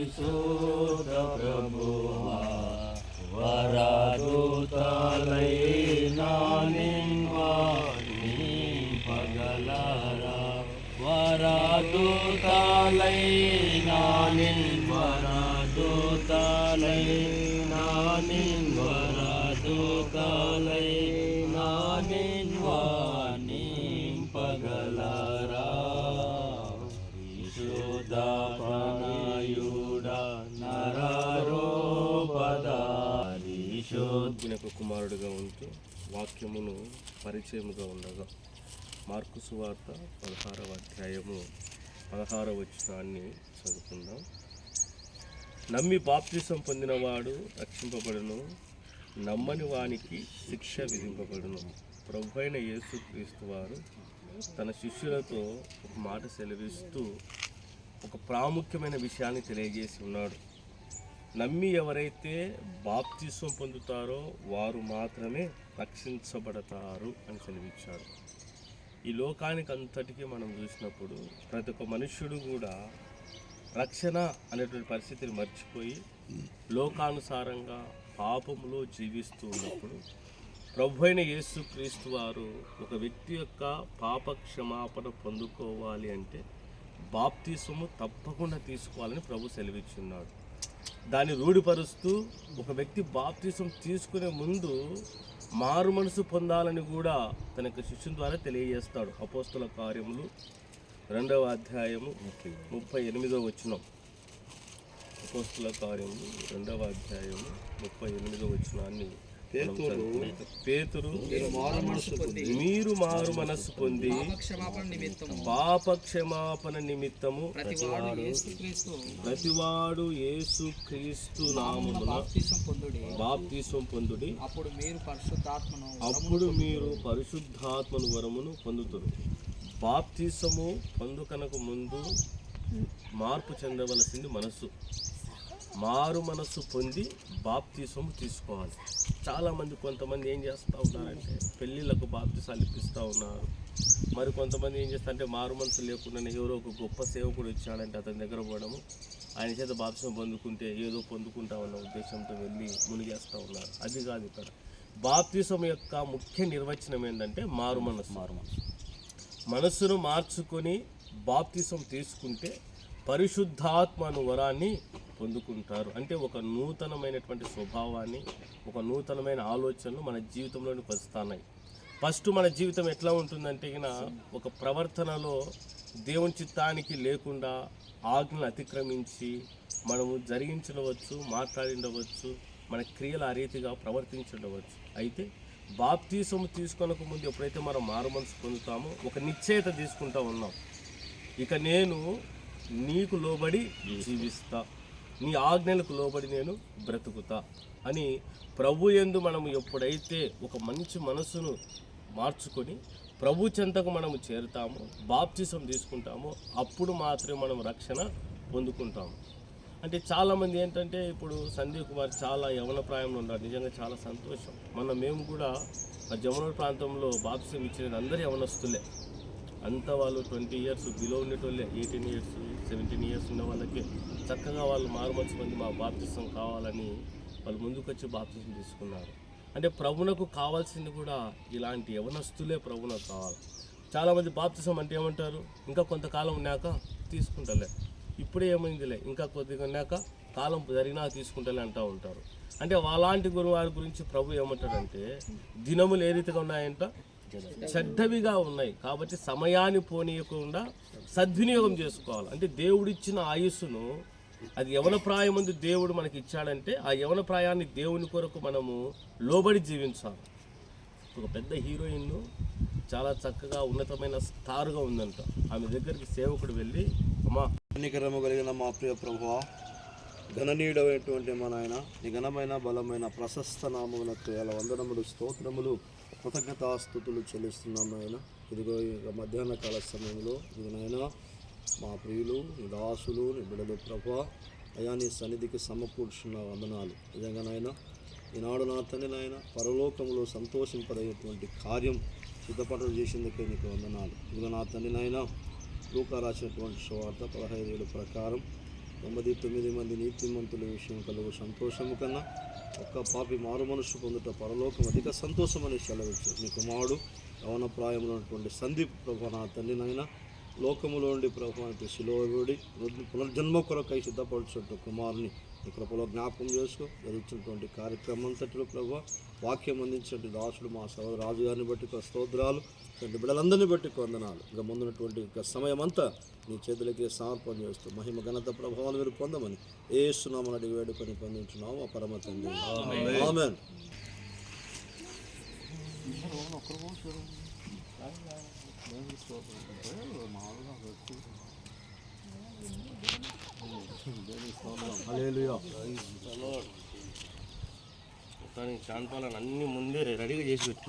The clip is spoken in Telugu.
పరిశుద్ధ ప్రభువా వరదూతలైనా నింపగలరా వరదూతలైనా వరదూతలైనా నింపగలరా విశుద్ధపనయుడా నరరూపధారి శోధనకు కుమారుడుగా ఉంటూ వాక్యమును పరిచయముగా ఉండగా మార్కు సువార్త 16వ అధ్యాయము 16వ వచనాన్ని చదువుకుందాం. నమ్మి బాప్తిసం పొందినవాడు రక్షింపబడును, నమ్మని వానికి శిక్ష విధింపబడును. ప్రభువైన యేసుక్రీస్తు వారు తన శిష్యులతో ఒక మాట సెలవిస్తూ ఒక ప్రాముఖ్యమైన విషయాన్ని తెలియజేసి ఉన్నాడు. నమ్మి ఎవరైతే బాప్తిసం పొందుతారో వారు మాత్రమే రక్షించబడతారు అని సెలవిచ్చాడు. ఈ లోకానికి అంతటికీ మనం చూసినప్పుడు ప్రతి ఒక్క మనుష్యుడు కూడా రక్షణ అనేటువంటి పరిస్థితిని మర్చిపోయి లోకానుసారంగా పాపములో జీవిస్తూ ఉన్నప్పుడు ప్రభువైన యేసుక్రీస్తు వారు ఒక వ్యక్తి యొక్క పాప క్షమాపణ పొందుకోవాలి అంటే బాప్తిసము తప్పకుండా తీసుకోవాలని ప్రభు సెలవిచ్చున్నాడు. దాన్ని రూఢిపరుస్తూ ఒక వ్యక్తి బాప్తిసం తీసుకునే ముందు మారు మనసు పొందాలని కూడా తన యొక్క శిష్యుని ద్వారా తెలియజేస్తాడు. అపోస్తుల కార్యములు 2వ అధ్యాయము 38వ వచనం. అపోస్తుల కార్యములు 2వ అధ్యాయము 38వ వచనాన్ని పేతురు మీరు మారు మనస్సు పొంది పాప క్షమాపణ నిమిత్తము ప్రతివాడు యేసుక్రీస్తు నామమున బాప్తిసం పొందుడి, అప్పుడు మీరు పరిశుద్ధాత్మను వరమును పొందుతారు. బాప్తిసము పొందుకనకు ముందు మార్పు చెందవలసింది మనస్సు. మారు మనస్సు పొంది బాప్తిసము తీసుకోవాలి. చాలామంది కొంతమంది ఏం చేస్తూ ఉన్నారంటే పెళ్ళిళ్ళకు బాప్తిసాలు ఇప్పిస్తూ ఉన్నారు. మరి కొంతమంది ఏం చేస్తారంటే మారు మనసు లేకుండానే ఎవరో ఒక గొప్ప సేవకుడు వచ్చాడంటే అతని దగ్గర పోవడము, ఆయన చేత బాప్తిసం పొందుకుంటే ఏదో పొందుకుంటా ఉన్న ఉద్దేశంతో వెళ్ళి మునిగేస్తూ ఉన్నారు. అది కాదు ఇక్కడ. బాప్తిసం యొక్క ముఖ్య నిర్వచనం ఏంటంటే మారు మనస్సు. మనస్సును మార్చుకొని బాప్తిసం తీసుకుంటే పరిశుద్ధాత్మను వరాన్ని పొందుకుంటారు. అంటే ఒక నూతనమైనటువంటి స్వభావాన్ని, ఒక నూతనమైన ఆలోచనలు మన జీవితంలోని వస్తున్నాయి. ఫస్ట్ మన జీవితం ఎట్లా ఉంటుందంటే ఒక ప్రవర్తనలో దేవుని చిత్తానికి లేకుండా ఆజ్ఞలు అతిక్రమించి మనము జరిగించవచ్చు, మాట్లాడిండవచ్చు, మన క్రియలు ఆ రీతిగా ప్రవర్తించుండవచ్చు. అయితే బాప్తిసము తీసుకొనక ముందు ఎప్పుడైతే మనం మారు మనసు పొందుతామో ఒక నిశ్చయత తీసుకుంటూ ఉన్నాం. ఇక నేను నీకు లోబడి జీవిస్తా, నీ ఆజ్ఞలకు లోబడి నేను బ్రతుకుతా అని ప్రభు యందు మనము ఎప్పుడైతే ఒక మంచి మనసును మార్చుకొని ప్రభు చెంతకు మనము చేరుతామో, బాప్తిసం తీసుకుంటామో, అప్పుడు మాత్రమే మనం రక్షణ పొందుకుంటాము. అంటే చాలామంది ఏంటంటే ఇప్పుడు సందీప్ కుమార్ చాలా యవన ప్రాయంలో ఉన్నారు. నిజంగా చాలా సంతోషం. మేము కూడా జమునూరు ప్రాంతంలో బాప్తిసం ఇచ్చిన అందరూ యవనస్తులే. అంతా వాళ్ళు 20 years బిలో ఉండేటోళ్ళే, 18 years 17 years ఉన్న వాళ్ళకే చక్కగా వాళ్ళు మారుమనసు పొంది మా బాప్తిసం కావాలని వాళ్ళు ముందుకొచ్చి బాప్తిసం తీసుకున్నారు. అంటే ప్రభునకు కావాల్సింది కూడా ఇలాంటి యవనస్తులే ప్రభునకు కావాలి. చాలామంది బాప్తిసం అంటే ఏమంటారు, ఇంకా కొంతకాలం ఉన్నాక తీసుకుంటలే, ఇప్పుడే ఏమైందిలే, ఇంకా కొద్దిగా ఉన్నాక కాలం జరిగినా తీసుకుంటలే అంటూ ఉంటారు. అంటే అలాంటి వారి గురించి ప్రభు ఏమంటాడంటే దినములు ఏ రీతిగా ఉన్నాయంట, చెడ్డవిగా ఉన్నాయి. కాబట్టి సమయాన్ని పోనీయకుండా సద్వినియోగం చేసుకోవాలి. అంటే దేవుడిచ్చిన ఆయుస్సును, అది యవన ప్రాయం ముందు దేవుడు మనకి ఇచ్చాడంటే ఆ యవన ప్రాయాన్ని దేవుని కొరకు మనము లోబడి జీవించాలి. ఒక పెద్ద హీరోయిన్ చాలా చక్కగా ఉన్నతమైన స్టార్గా ఉందంట. ఆమె దగ్గరికి సేవకుడు వెళ్ళి, అమ్మా కనికరము కలిగిన మా ప్రియ ప్రభువా, ఘననీయుడైనటువంటి మా నాయన, నీ ఘనమైన బలమైన ప్రశస్త నామములకు ఎలా వందనములు స్తోత్రములు కృతజ్ఞతాస్తుతులు చెల్లిస్తున్నాం నాయన. ఇదిగో ఇక మధ్యాహ్న కాల సమయంలో ఇది నాయన మా ప్రియులు, నీ దాసులు, నీ బిడ్డలు ప్రభువా అయా నీ సన్నిధికి సమకూర్చున్న వందనాలు. నిజంగా నాయన ఈనాడు నా తండ్రి నాయన పరలోకంలో సంతోషింపదగినటువంటి కార్యం సిద్ధపడలు చేసేందుకే నీకు వందనాలు. ఇదిగో నా తండ్రి నాయన లూకా రాసినటువంటి సువార్త 15 ప్రకారం 9 మంది నీతిమంతుల విషయం కలుగు సంతోషము కన్నా ఒక్క పాపి మారు మనసు పొందుట పరలోకం అధిక సంతోషం అని సెలవిచ్చు. మీ కుమారుడు యవన ప్రాయంలో ఉన్నటువంటి సందీప్ ప్రభు నా తండ్రినైనా లోకములో ఉండి ప్రభానికి శిలోబడి పునర్జన్మ కొరకై సిద్ధపడుచుంటూ కుమారుని ఈ కృపలో జ్ఞాపకం చేసుకో. జరుగుతున్నటువంటి కార్యక్రమం అంతటిలో ప్రభు వాక్యం అందించినటువంటి దాసుడు మా సోదరు రాజు గారిని బట్టి స్తోత్రాలు, తండ్రి బిడ్డలందరినీ బట్టి వందనాలు. ఇంకా ముందున్నటువంటి సమయం అంతా నీ చేతులకి సమర్పణ చేస్తూ మహిమ ఘనత ప్రభావాలు మీరు పొందమని యేసునామమున అడిగి వేడుకొని పొందించున్నాము ఆ పరమ తండ్రి. ఆమేన్. హల్లెలూయా. కానీ చాన్పాలను అన్ని ముందే రెడీగా చేసి పెట్టు.